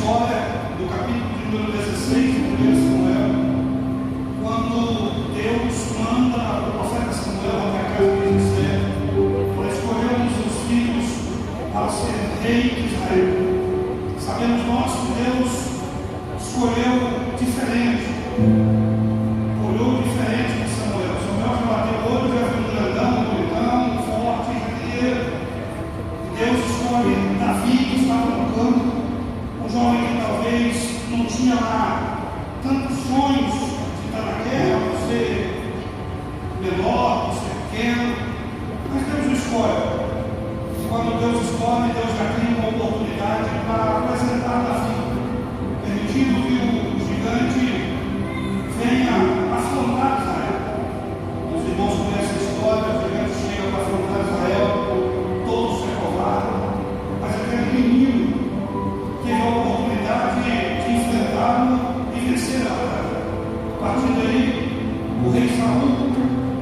história do capítulo de número 16 de 1 Samuel, quando Deus manda o profeta Samuel até a casa de Jessé para escolher um dos seus filhos para ser rei de Israel. Sabemos nós que Deus escolheu diferente, olhou diferente de Samuel. Samuel já bateu o olho, já viu um grandão, bonitão, forte, guerreiro. Deus escolhe Davi, que estava no campo, um jovem que talvez não tinha lá tantos sonhos de estar na guerra, por ser menor, por ser pequeno, mas Deus o escolhe. E quando Deus escolhe, Deus já cria uma oportunidade para apresentar Davi, permitindo que o gigante venha afrontar Israel. Os irmãos conhecem a história, o gigante chega para afrontar Israel, todos se covarde, mas aquele menino teve a oportunidade de enfrentá-lo e vencer a batalha. A partir daí, o rei Saul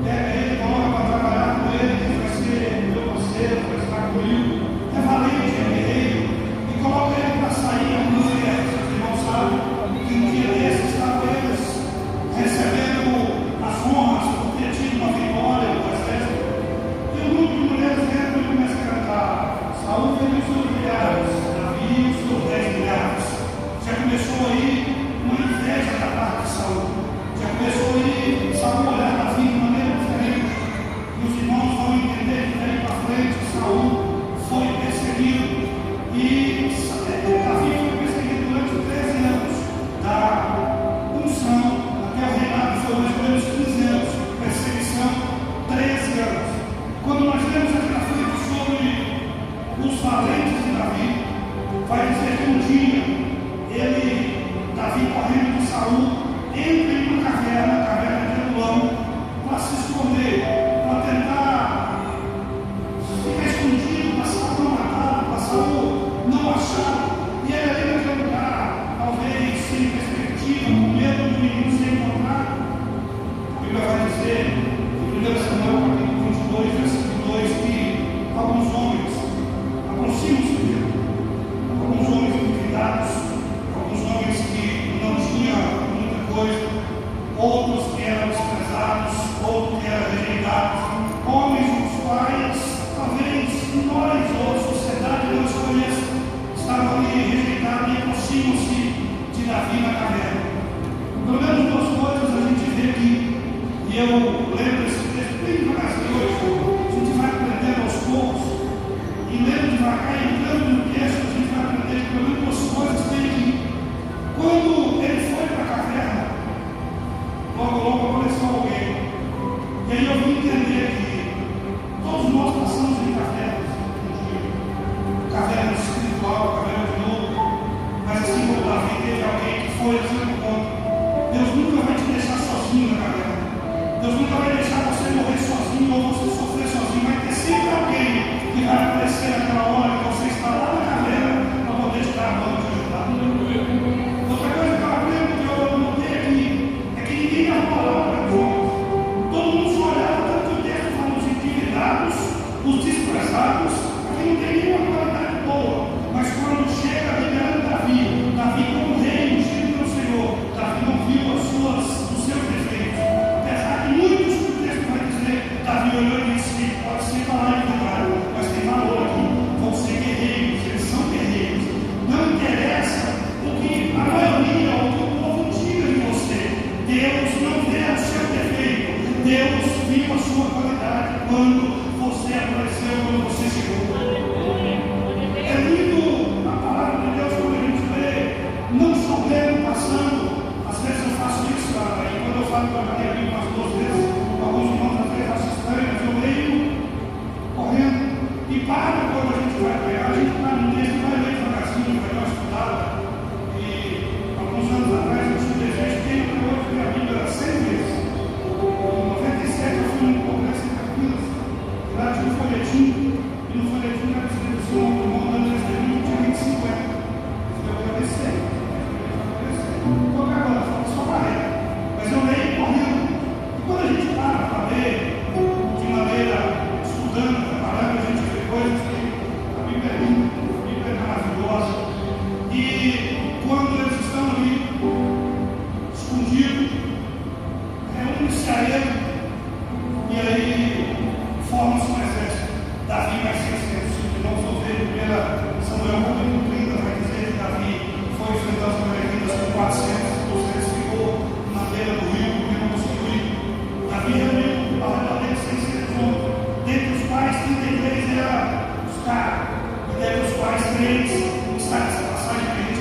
pega ele, coloca para trabalhar com ele, que vai ser meu parceiro, vai estar comigo, é valente, é guerreiro, e coloca ele para sair a música. Os irmãos sabem que um dia desses estavam eles recebendo as honras por ter tido uma vitória no exército, e o grupo de mulheres entra e começa a cantar: Saul fez os seus milhares, Davi os seus 10 milhares. Já começou aí uma inveja da parte de Saul. Já começou aí Saul olhar Davi de maneira diferente. E os irmãos vão entender que daí para frente Saul foi perseguido. E Davi foi perseguido durante 13 anos. Da unção até o reinado foi mais ou menos 15 anos. Perseguição, 13 anos. Quando nós vemos aqui na frente sobre os valentes de Davi, vai dizer que um dia Davi correndo de Saul, entra em uma caverna, a caverna de Adulão, para se esconder, para tentar ficar escondido, para Saul não matar, para Saul não achar. E ele ali naquele lugar, talvez sem perspectiva, com medo de se encontrar. A Bíblia vai dizer, em 1 Samuel capítulo 22, versículo 2, que alguns homens aproximam-se dele, alguns homens duvidados, alguns homens que não tinham muita coisa, outros que eram desprezados, outros que eram rejeitados, homens os quais talvez nós ou a sociedade não desconheça, estavam ali rejeitados e aproximam-se de Davi na caverna. Pelo menos duas coisas a gente vê aqui, e eu lembro esse texto bem devagarzinho hoje, a gente vai aprendendo aos poucos, e lendo devagar e entrando no texto, a gente vai aprender que pelo menos duas coisas tem aqui. Quando ele foi para a caverna, logo apareceu alguém. E aí eu vim entender que todos nós passamos em cavernas um dia. Caverna espiritual, caverna de novo. Mas assim como Davi teve alguém que foi ao seu encontro, Deus nunca vai te deixar sozinho na caverna. Deus nunca vai deixar você morrer sozinho ou você sofrer sozinho. Vai ter sempre alguém que vai aparecer naquela hora que você está lá na caverna para poder te dar a mão e te ajudar. Outra coisa que eu aprendo, que eu notei aqui, é que ninguém dá palavra para os homens. Todo mundo só olhava, tanto o texto fala os endividados, os desprezados, aqui não tem nenhuma qualidade boa. Mas quando chega liberando Davi como rei, ungido pelo Senhor, Davi não viu os seus defeitos. Apesar de muitos que o texto vai dizer, Davi olhou e disse: pode ser falar em verdade, mas tem valor aqui. Vão ser guerreiros, eles são guerreiros. Não interessa o que a maioria ou o que o povo diga de você. Deus não vê o seu defeito. Deus viu a sua qualidade quando você apareceu, quando você chegou. É lindo a palavra de Deus quando a gente lê, não só lendo, passando. Às vezes eu faço isso, e quando eu falo para a minha umas 2 vezes, alguns irmãos às vezes acham estranho, mas eu leio correndo e paro quando a gente vai pegar, a gente está no texto, vai ler devagarzinho, vai dar uma estudada. E alguns anos atrás eu tinha um desejo, tenho até hoje ler a Bíblia 100 vezes. Em 97 eu fui num congresso em Campinas, e lá tinha um folhetim, e no folhetim era escrito assim: o irmão dando esse livro tinha 25 anos. Eu agradeci. Estou acabando, só carrega. Mas eu leio correndo. E quando a gente para ler de maneira estudando, preparando, a gente vê coisas que a Bíblia é linda, a Bíblia é maravilhosa. E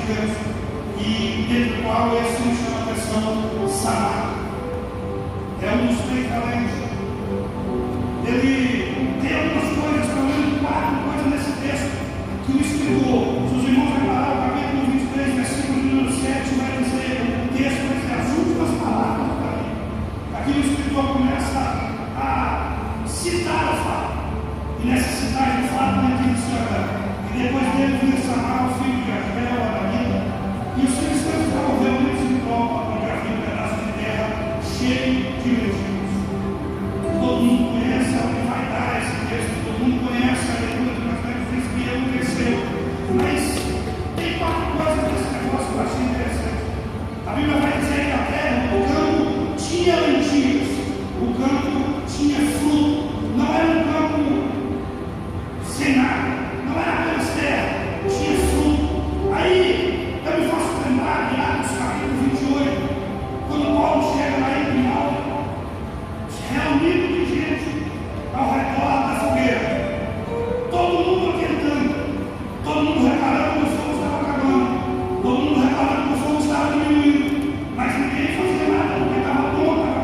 Deus, e dentro do qual esse me chama a atenção, Samar. É um dos três talentos. Ele tem algumas coisas, pelo menos 4 coisas nesse texto, que o escritor, se os irmãos reparar o capítulo 23, versículo número 7, vai dizer, o texto vai dizer as últimas palavras do capítulo. Aqui o escritor começa a citar o fato. E nessa citagem o fato ele menciona, e depois dele veio Samar, o filho de Abel, Aramita, e os filisteus estavam reunidos em tropa, onde havia um pedaço de terra cheio de legítimos. Todo mundo conhece onde vai dar esse texto, todo mundo conhece a leitura que nós temos visto que ele cresceu. Mas tem 4 coisas nesse negócio que eu achei interessante. A Bíblia vai dizer que a terra, o campo tinha lentilhas, o campo tinha fruto, não era um campo sem nada, não era apenas terra, tinha fruto. Aí eu me faço lembrar de Atos capítulo 28, quando Paulo chega lá em Pinhal, reunido de gente ao redor da fogueira, todo mundo aquentando, todo mundo reparando que o fogo estava acabando, todo mundo reparando que o fogo estava diminuindo, mas ninguém fazia nada porque estava bom, estava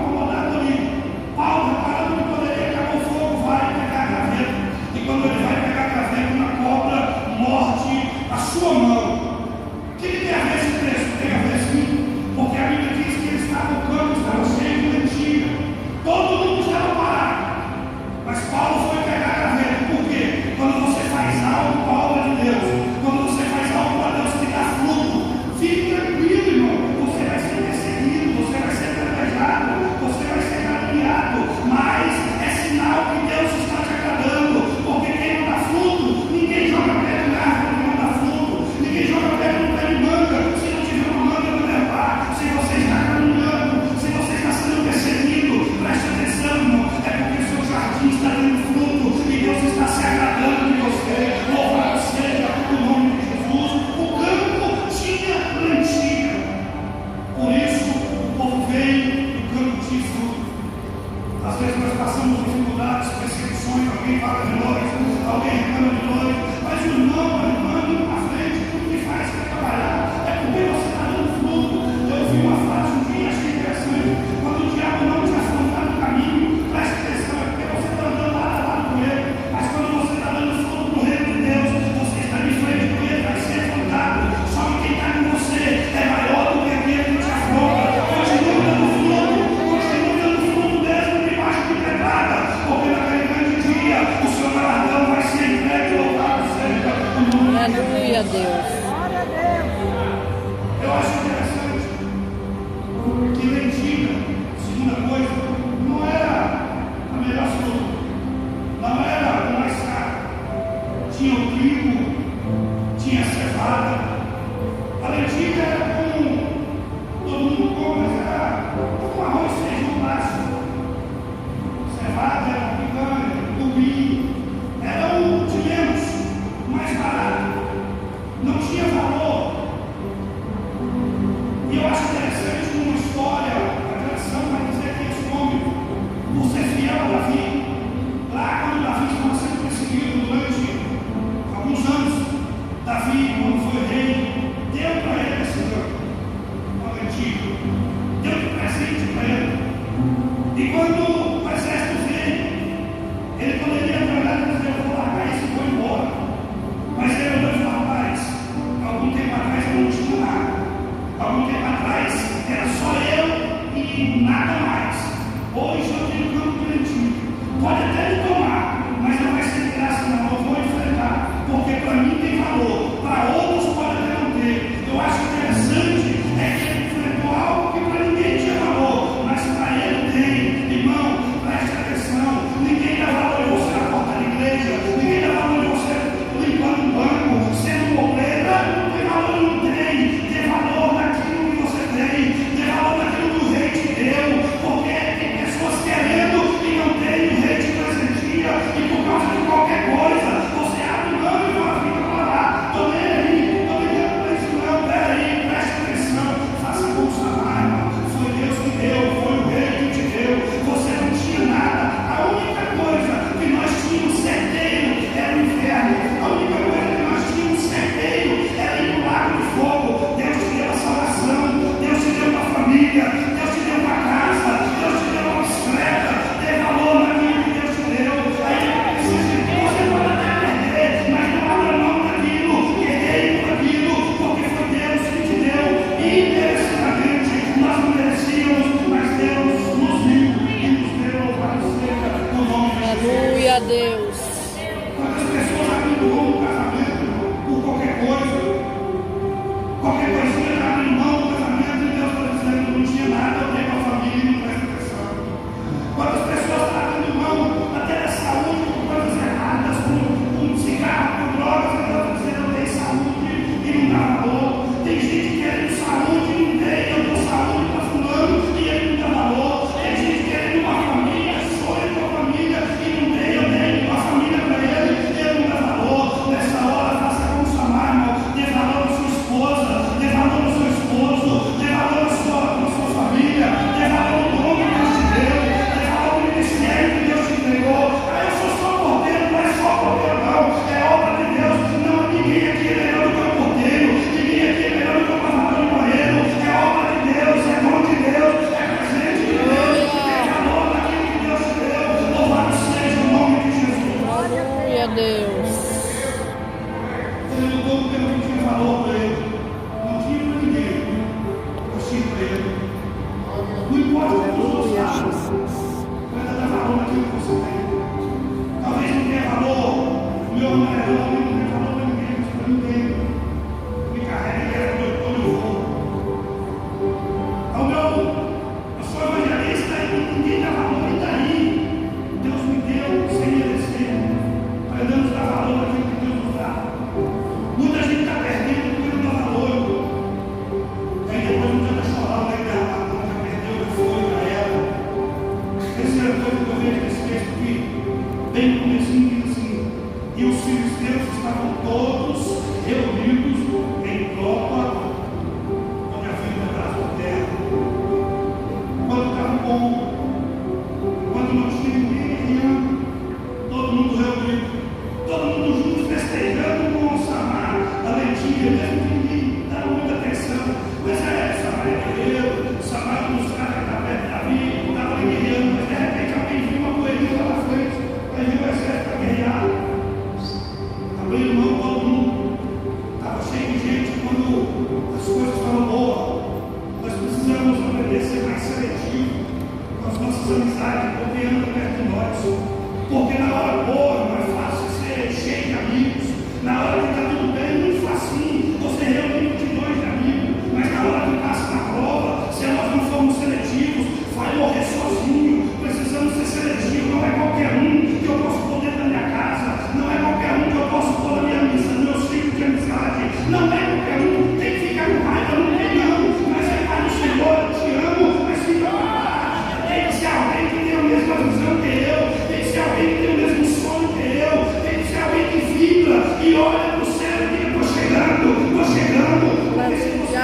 as coisas foram boas. Nós precisamos aprender a ser mais seletivo com as nossas amizades, porque anda perto de nós. Porque na hora boa não é fácil ser cheio de amigos. Na hora que está tudo bem, muito facinho. Você reúne multidões de amigos. Mas na hora que passa na prova, se nós não formos seletivos, vai morrer sozinho. Precisamos ser seletivos. Não é qualquer um que eu posso pôr dentro da minha casa. Não é qualquer um que eu posso pôr na minha missa, nos meus filhos de amizade. Não é qualquer um. Tem que ficar com raiva, não tem não. Mas é Pai do Senhor, eu te amo, mas fica com raiva. Tem que ser alguém que tem a mesma visão que eu. Tem que ser alguém que tem o mesmo sonho que eu. Tem que ser alguém que vibra e olha para o céu e diz: estou chegando, estou chegando. Porque se você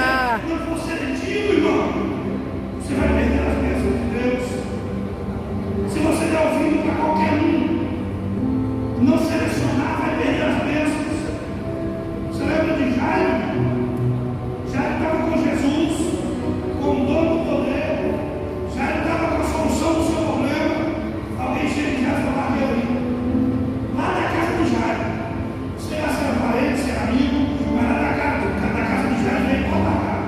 não for seletivo, irmão, você vai perder as bênçãos de Deus. Se você der ouvido para qualquer um, não selecionar, vai perder as bênçãos. Você lembra de Jairo? Jairo estava com Jesus, com o dono do poder. Jairo estava com a solução do seu problema. Alguém chega em casa e fala: ali, lá da casa de Jairo. Você já era parente, você era amigo, mas lá da casa de Jairo vem pode largar.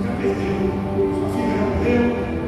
Já perdeu, sua filha já morreu,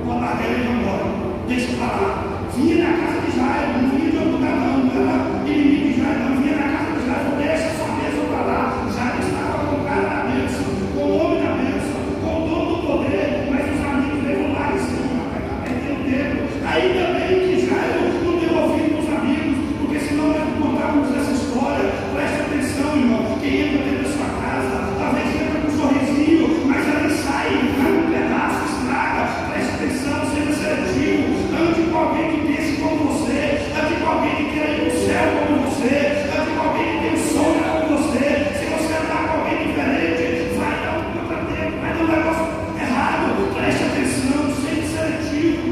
pode largar ele e vai embora. Deixa eu falar. Vinha na casa de Jairo, não vinha de outro lugar não era inimigo de Jairo, não vinha na casa de Jairo, deixa sua bênção para lá. Jairo estava com o cara da bênção, com o homem da bênção, com o dono do poder, mas os amigos levam lá em cima, está perdendo tempo. Ainda bem que Jairo não deu ouvido para os amigos, porque senão nós não contávamos essa história. Preste atenção, irmão, quem entra dentro da sua casa, talvez entra com um sorrisinho, mas ali sai, arranca um pedaço, estraga. Preste atenção, seja seletivo, ande com alguém que pense como você, ande com alguém que quer ir para o céu como você, ande com alguém que tem um sonho como você. Se você andar com alguém diferente, vai dar um contratempo, vai dar um negócio errado. Preste atenção, seja seletivo.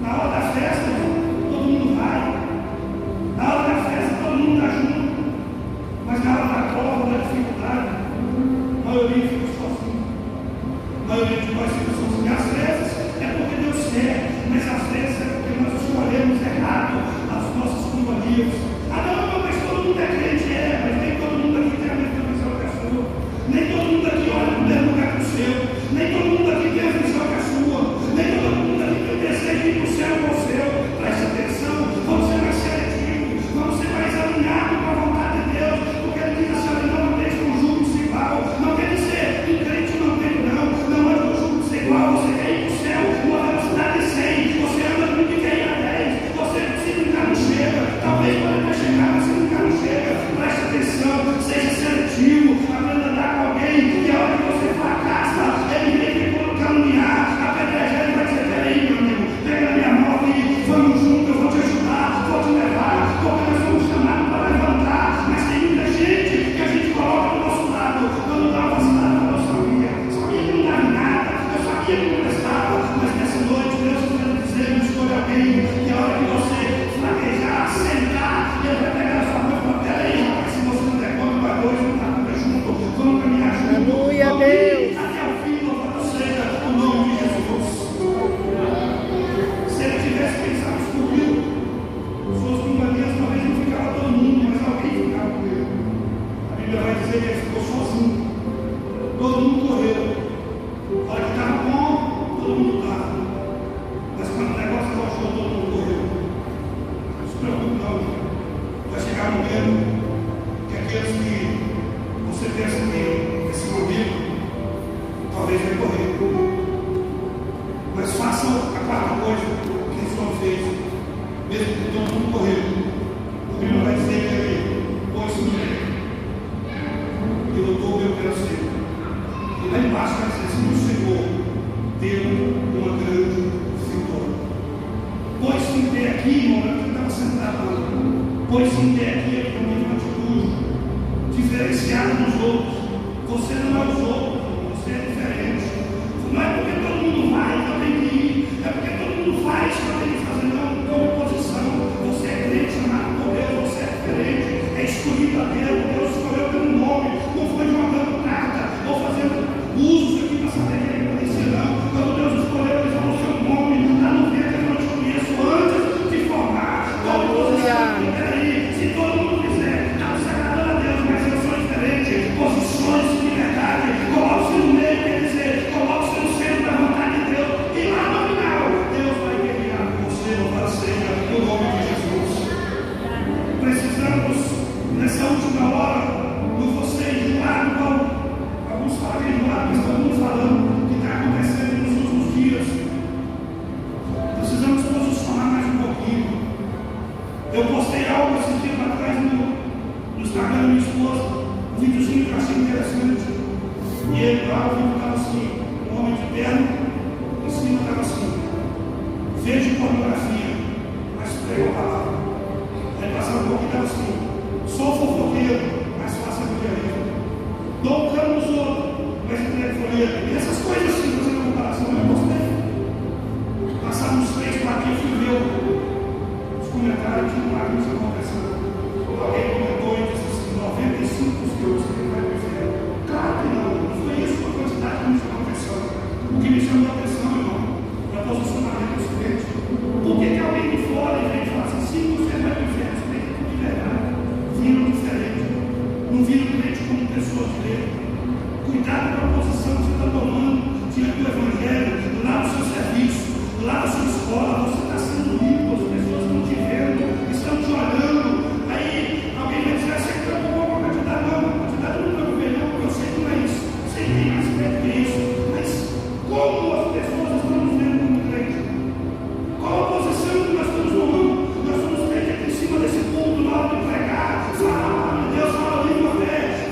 Na hora da festa, todo mundo vai. Na hora da festa, todo mundo está junto. Mas na hora da prova, da dificuldade, a maioria fica sozinho. A maioria de nós fica sozinho. Às vezes é porque deu certo, mas às vezes é porque nós escolhemos errado as nossas companhias. Ah não, mas todo mundo é crente, mas nem todo mundo aqui tem a mesma visão que a sua. Nem todo mundo aqui olha para o mesmo lugar que o seu. Nem todo mundo aqui tem a visão que a sua. Nem todo mundo aqui tem o desejo de ir para o céu com o seu. Preste atenção, vamos ser mais seletivos, vamos ser mais alinhados com a vontade de Deus, porque ele diz assim: não andeis com jugo desigual. Não quer dizer um crente não tem, não ande com jugo desigual. Você quer ir para o céu numa velocidade de 100, você anda com que quer ir a 10, você se brincar não chega, talvez pode até chegar, mas se brincar não chega. Preste atenção, seja seletivo, aprenda a andar com alguém que a hora que você fracassa, ele vem que quando caminhar, apedrejar, ele vai dizer: peraí, meu amigo, pega na minha mão e vamos junto, eu vou te ajudar, vou te levar, porque nós somos chamados para levantar. Mas tem muita gente que a gente coloca do nosso lado, quando dá uma cidade, eu sabia que não dava nada, eu sabia que não prestava, mas nessa noite Deus está dizendo: escolha alguém que a hora que você fraquejar, sentar, ele vai pegar a sua mão e falar: peraí, rapaz, se você não der conta, vai dois, não está tudo junto, vamos caminhar junto. Aleluia, Deus. Até o fim, louvado seja o nome de Jesus. Se ele tivesse pensado comigo, suas companhias talvez não ficava todo mundo, mas alguém ficava com ele. A Bíblia vai dizer que ele ficou sozinho. Todo mundo correu. A hora que estava bom, todo mundo estava. Mas quando o negócio baixou, todo mundo correu. Não se preocupe não. Vai chegar um momento que aqueles que você pensa que esse momento talvez vai correr. Mas faça a quarta coisa que esse homem fez, mesmo que todo mundo correu. A Bíblia vai dizer que ele pôs-se no meio e lutou pelo seu. E lá embaixo vai dizer assim: o Senhor deu uma grande vitória. Pôs-se em pé aqui, irmão, que estava sentado lá. Pôs-se em pé aqui, ele tomou uma atitude diferenciada dos outros. Você não é os outros, você é diferente. Não é porque todo mundo vai, então tem que ir. É porque todo mundo faz, então tem que fazer. Não, como posição. Você é crente, chamado por Deus, você é diferente. É escolhido a Deus, Deus escolheu pelo nome. Não foi jogando carta ou fazendo usos aqui para saber quem ele conhecia, não. Quando Deus escolheu, ele falou seu nome. Lá no ventre eu não te conheço antes de formar. Qual posição? Peraí, se todo mundo fizer, não se agradando a Deus, mas eu sou diferente. Posições de liberdade. estava assim, um homem de terno, em cima estava assim, veja pornografia, mas prega a palavra. Aí passava um pouquinho, estava assim, sou fofoqueiro, mas faça evangelismo. Dou um cano nos outros, mas entrega folheto. E essas coisas assim, fazendo uma comparação, eu gostei. Passaram uns 3, 4 dias, fui ver os comentários de um lado, nos conversando. Alguém comentou e disse assim, 95 dos que eu escrevi vai perceber. Claro que não, não foi isso a quantidade que me chamou a atenção. O que me chamou a atenção, irmão, é o posicionamento dos crentes. Por que alguém de fora vem e fala assim, sim, você vai perceber, isso é tudo de verdade. Viram diferente. Não viram crente como pessoas de Deus. Cuidado com a posição que você está tomando diante do Evangelho, lá no seu serviço, lá na sua escola. Você está sendo rico, as pessoas estão te vendo, estão te olhando. Aí alguém vai dizer, você está com uma quantidade, não, a quantidade não está melhor, porque eu sei que não é isso. Sei que tem mais perto que isso. Mas como as pessoas estão nos vendo como crente? Qual a posição que nós estamos tomando? Nós somos crentes aqui em cima desse ponto, na hora de pregar, falar, meu Deus, fala língua,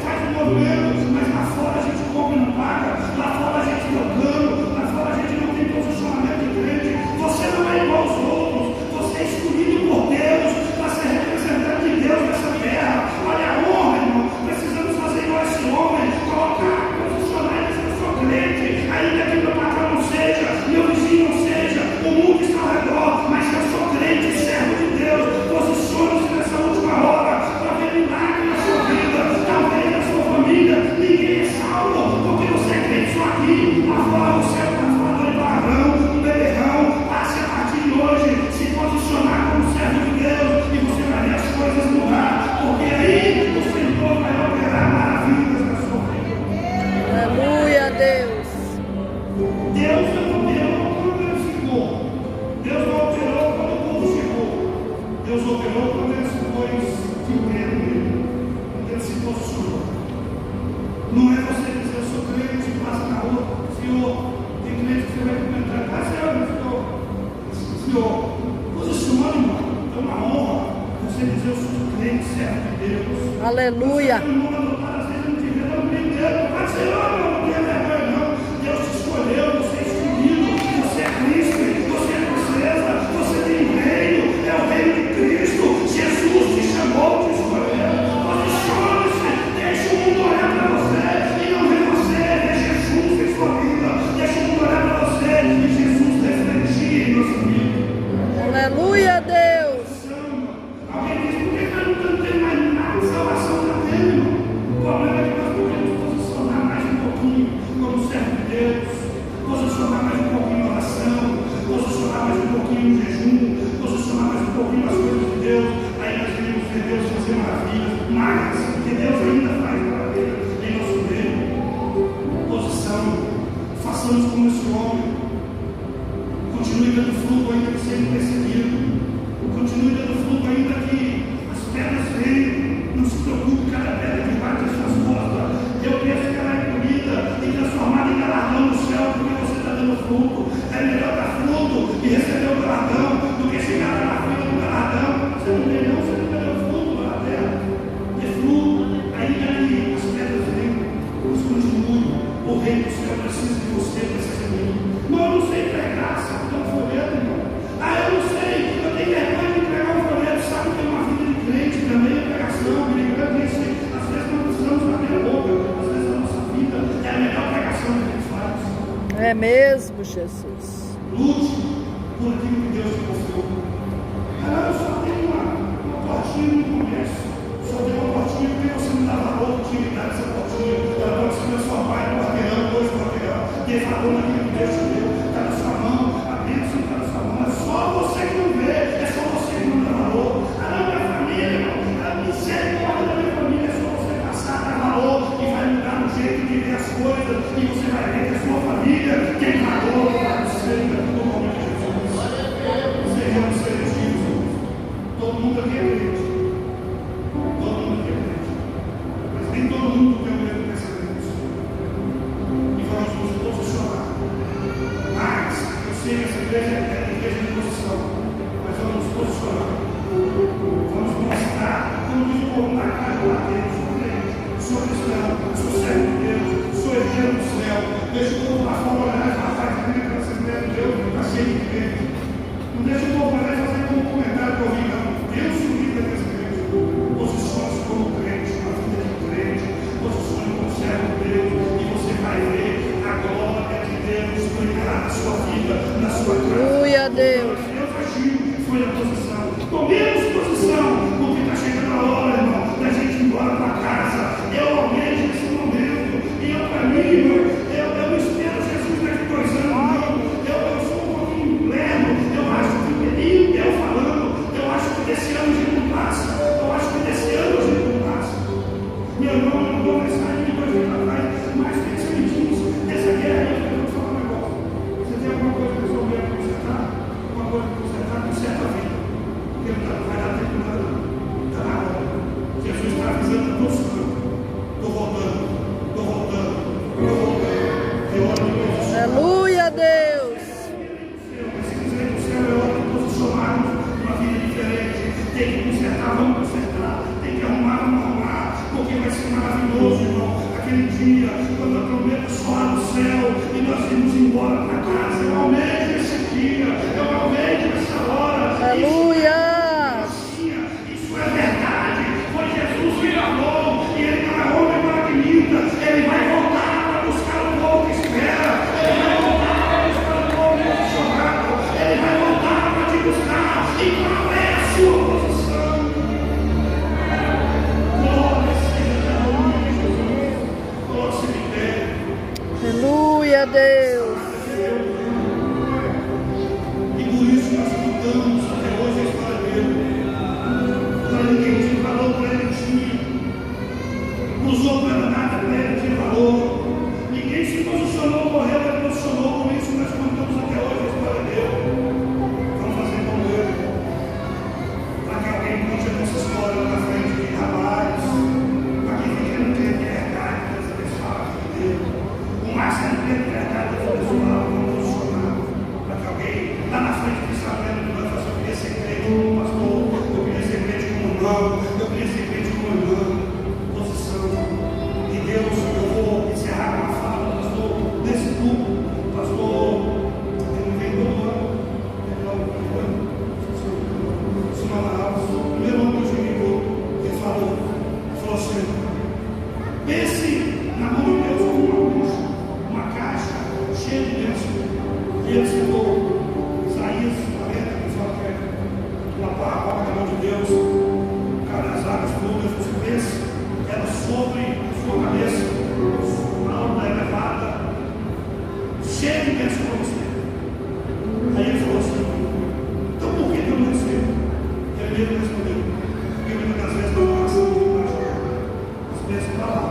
faz um movimento, mas lá fora a gente come e não paga, lá fora a gente deu cano, lá fora a gente não tem posicionamento de crente. Você não é igual aos outros, você é escolhido por Deus para ser representante de Deus nessa terra. Olha a honra, irmão, precisamos fazer igual esse homem, colocar, posicionar e dizer, eu sou crente, ainda que meu patrão não seja, meu vizinho não seja, o mundo está ao redor, mas eu sou crente, servo de Deus. Posicione-se nessa última hora para ver milagre na sua vida, talvez na sua família. Ninguém é salvo, porque você é crente só aqui, lá fora você é um falador de palavrão, um beberrão. Passe a partir de hoje, se posicionar como servo de Deus e você vai ver as coisas mudar, porque aí o Senhor vai operar maravilhas na sua vida. Aleluia, Deus. Deus não operou quando ele ficou. Deus não operou quando o povo chegou. Deus operou quando ele se pôs de pé nele, quando ele se posicionou. Não é você dizer, eu sou crente, passa na rua, Senhor, tem crente que você vai comentar, Senhor, posicione, irmão, é uma honra você dizer, eu sou crente, servo de Deus. Aleluia. Você não adotar, às vezes não te vê, não tem Deus, mas Senhor, não tem vergonha não. Deus te escolheu, você é escolhido, você é Cristo, você é princesa, você tem reino, é o reino de Cristo. Jesus te chamou, te escolheu. Posicione-se, deixa o mundo olhar para você e não ver você, vê Jesus em sua vida. Deixa o mundo olhar para você e Jesus refletir em nossa vida. Aleluia, Deus. Alguém diz, por que nós não temos mais nada de salvação na terra? O problema é que nós podemos posicionar mais um pouquinho como servo de Deus, posicionar mais um pouquinho em oração, posicionar mais um pouquinho em jejum, posicionar mais um pouquinho nas coisas de Deus. Aí nós iremos ver Deus fazer maravilhas, mais, porque Deus ainda faz maravilhas em nosso meio. Posição, façamos como esse homem, continue dando fruto ainda que seja perseguido, continue dando fruto ainda que as pedras venham, não se preocupe, cada pedra que bate as suas costas, eu penso que ela é comida e transformada em galardão no céu, porque você está dando fruto. É melhor dar fruto e receber o galardão do que chegar lá na frente do galardão. Você não tem não, você não deu fruto na terra. Dê fruto, ainda que as pedras venham, mas continue. O reino do céu precisa de você, precisa de mim. Não, eu não sei pregar, sabe que é um folheto, irmão. Eu não sei, eu tenho vergonha de pregar um folheto, sabe que é uma vida de crente também, a pregação, brincando isso. Às vezes nós precisamos abrir a boca, às vezes a nossa vida é a melhor pregação que a gente faz. É mesmo, Jesus. Lute por aquilo que Deus te confiou. Eu só tenho uma portinha no comércio, só tenho uma portinha porque você não dá valor, utilidade essa portinha. Ela pode ser sua pai, um quarteirão, 2 quarteirão, tem valor naquilo que Deus te deu, está na sua mão, a bênção está na sua mão. É só você que não vê, é só você que não dá valor. Não, minha família, a misericórdia da minha família, é só você passar a dar valor e vai mudar o jeito de ver as coisas, e você vai ver que a sua família tem valor para você, no nome de Jesus. Sejamos seletivos. Todo mundo aqui é crente. Todo mundo aqui é crente. Mas nem todo mundo tem o mesmo pensamento. E vamos nos posicionar. Mas, eu sei que essa igreja é igreja de posição. Mas vamos nos posicionar. Vamos mostrar, como diz o povo na cara do Deus, sou crente, sou cristão, sou servo de Deus, sou herdeiro do céu, eu deixa o povo lá fora olhar e falar, rapaz, tá vendo aquela Assembleia de Deus, está cheio de crente. Não deixa o povo olhar e fazer como comentário que eu vi, não. Deus se livre daqueles crentes. Posicione-se como crente, uma vida de crente, posicione como servo de Deus, e você vai ver a glória de Deus brilhar na sua vida, na sua casa. Aleluia, Deus. Deus agiu, foi a posição. Tomemos posição, porque está chegando a hora, irmão, da gente ir embora para casa. Eu almejo esse momento, e eu para mim, irmão, eu não espero Jesus daqui 2 anos, não. Eu sou um pouquinho lento, eu acho que eu falando, eu acho que desse ano a gente não passa, eu acho que desse ano a gente não passa. Meu irmão, eu não vou mais sair de 2 anos atrás, mas pensa em disso, essa guerra aí, eu vou falar um negócio. Você tem alguma coisa que resolver para consertar? Uma coisa que conserta a vida. Porque não vai dar tempo nada, não. Está na hora. Jesus está avisando a todos os campos. Estou voltando. É hora de posicionar. Aleluia, Deus. Se quiser ir para o céu, é hora de posicionarmos uma vida diferente. Tem que consertar, vamos consertar. Tem que arrumar, vamos arrumar. Porque vai ser maravilhoso, irmão. Aquele dia, quando a trombeta soar no céu e nós irmos embora para casa. Eu almejo esse dia. Eu almejo essa hora. Aleluia. Isso é verdade. Foi Jesus que falou. E ele não é homem para que minta. Ele vai voltar para buscar o povo que espera. Ele vai voltar para buscar o povo posicionado. Ele vai voltar para te buscar. E qual é a sua posição? Glória seja a nome de Jesus. Coloque-se de pé. Aleluia, Deus. E por isso nós lutamos até hoje a história dele. Para ninguém tinha valor, para ele tinha. Usou para nada, para ele tinha valor. Ninguém se posicionou, morreu, ele posicionou. Por isso nós contamos até hoje a história dele. Vamos fazer como ele. Para que alguém conte a nossa história lá na frente de rapaz. Para quem não tem liberdade, Deus abençoar a vida dele. O máximo não tem liberdade, Deus abençoar, vamos posicionar. Para que alguém lá na frente de Israel não vai fazer, eu queria ser crente como pastor, eu queria ser crente como irmão, eu queria ser crente como irmã. Posição. E Deus, eu vou encerrar com uma fala, pastor, desse grupo, pastor, ele vem todo ano, primeiro ano que eu cheguei, ele falou assim, pense na mão de Deus como uma caixa cheia de bênçãos. E ele citou Isaías 40, que fala que é uma palavra da mão de Deus, cada as águas todas, você pensa, ela sobre a sua cabeça, a alta elevada, cheia de bênçãos para você. Aí ele falou assim, então por que eu não recebo? Ele mesmo respondeu, porque muitas das vezes nós não passamos debaixo as bênçãos para lá.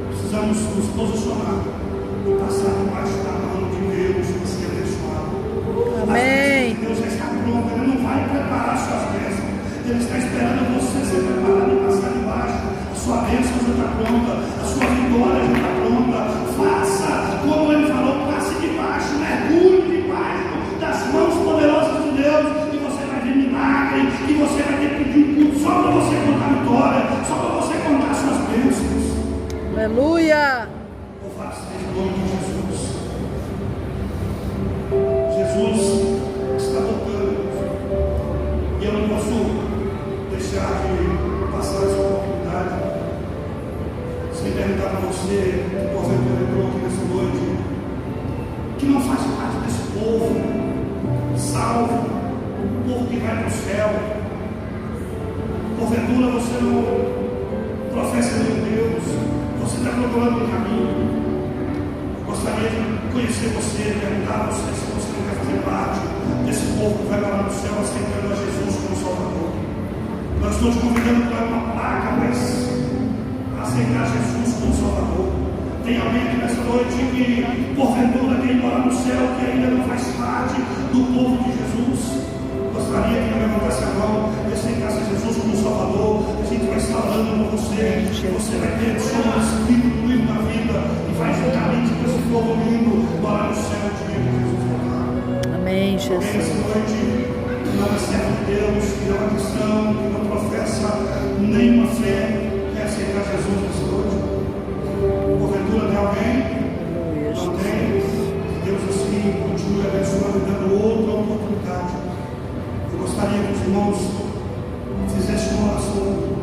Precisamos nos posicionar e passar debaixo da mão de Deus para ser abençoado. Amém. Deus já está pronto, Ele não vai preparar suas bênçãos. Ele está esperando você ser preparado e passar debaixo. A sua bênção já está pronta, a sua vitória já está pronta. Faça como Ele falou, passe debaixo, mergulhe debaixo das mãos poderosas de Deus. E você vai ver milagre, e você vai ter pedido só para você contar a vitória, só para você contar as suas bênçãos. Aleluia. Louvado seja o nome de Jesus. Jesus está voltando. E eu não posso deixar de passar essa oportunidade sem perguntar para você, que porventura entrou aqui nessa noite, que não faz parte desse povo salvo, povo que vai para o céu. Porventura você não professa meu Deus, você está procurando um caminho. Gostaria de conhecer você, perguntar a você se você não quer fazer parte desse povo que vai para o céu aceitando a Jesus como Salvador. Nós estamos convidando para uma placa, mas aceitar Jesus como Salvador. Tem alguém aqui nessa noite que porventura quem mora no céu que ainda não faz parte do povo de Jesus? Gostaria que levantasse a mão e aceitasse Jesus como Salvador. A gente vai estar orando por você. Você vai ter o seu Espírito fluindo na vida e vai juntamente com esse povo lindo morar no céu de Jesus. Amém, Jesus. Essa noite, não é servo de Deus, que não é cristão, que não professa nenhuma fé, quer aceitar Jesus nessa noite. Porventura tem alguém? Não tem? continue abençoando e dando outra oportunidade. Eu gostaria que os irmãos fizessem uma oração